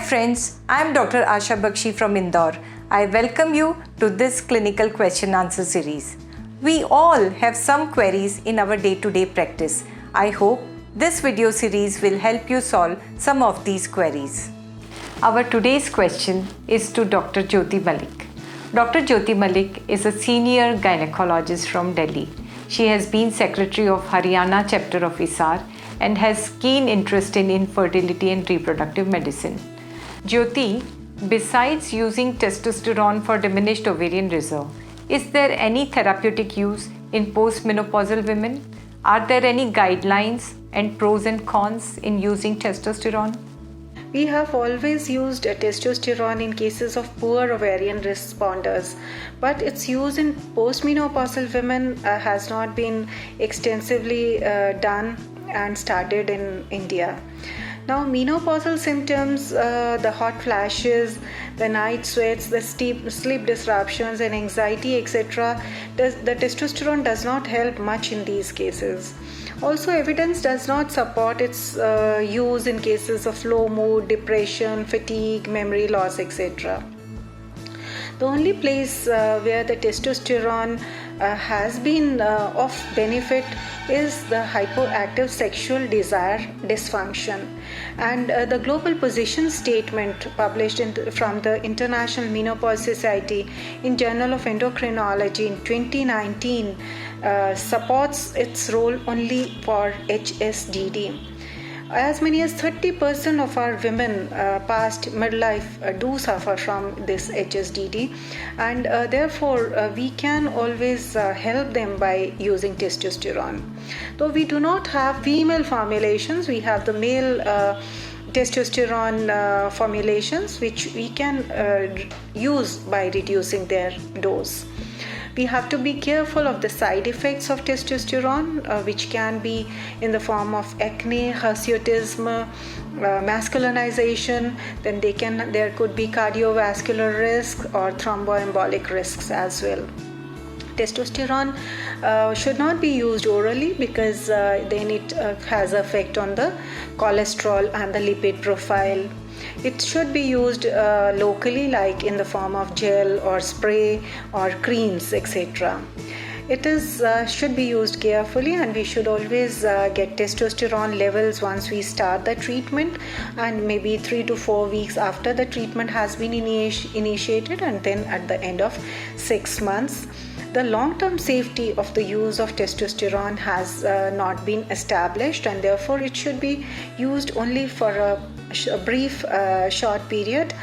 friends, I am Dr. Asha Bakshi from Indore. I welcome you to this clinical question answer series. We all have some queries in our day-to-day practice. I hope this video series will help you solve some of these queries. Our today's question is to Dr. Jyoti Malik. Dr. Jyoti Malik is a senior gynecologist from Delhi. She has been secretary of Haryana chapter of ISAR and has keen interest in infertility and reproductive medicine. Jyoti, besides using testosterone for diminished ovarian reserve, is there any therapeutic use in postmenopausal women? Are there any guidelines and pros and cons in using testosterone? We have always used testosterone in cases of poor ovarian responders, but its use in postmenopausal women has not been extensively done and started in India. Now, menopausal symptoms, the hot flashes, the night sweats, the sleep disruptions and anxiety, etc., the testosterone does not help much in these cases. Also, evidence does not support its use in cases of low mood, depression, fatigue, memory loss, etc. The only place where the testosterone has been of benefit is the hypoactive sexual desire dysfunction, and the global position statement published from the International Menopause Society in Journal of Endocrinology in 2019 supports its role only for HSDD. As many as 30% of our women past midlife do suffer from this HSDD, and therefore we can always help them by using testosterone. Though we do not have female formulations, we have the male testosterone formulations which we can use by reducing their dose. We have to be careful of the side effects of testosterone, which can be in the form of acne, hirsutism, masculinization. Then there could be cardiovascular risk or thromboembolic risks as well. Testosterone should not be used orally because then it has effect on the cholesterol and the lipid profile. It should be used locally, like in the form of gel or spray or creams, etc. It should be used carefully, and we should always get testosterone levels once we start the treatment, and maybe 3 to 4 weeks after the treatment has been initiated, and then at the end of 6 months. The long-term safety of the use of testosterone has not been established, and therefore it should be used only for a brief short period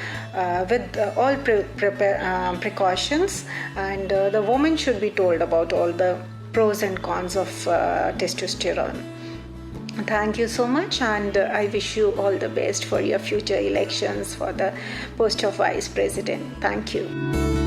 with all precautions, and the woman should be told about all the pros and cons of testosterone. Thank you so much, and I wish you all the best for your future elections for the post of Vice President. Thank you.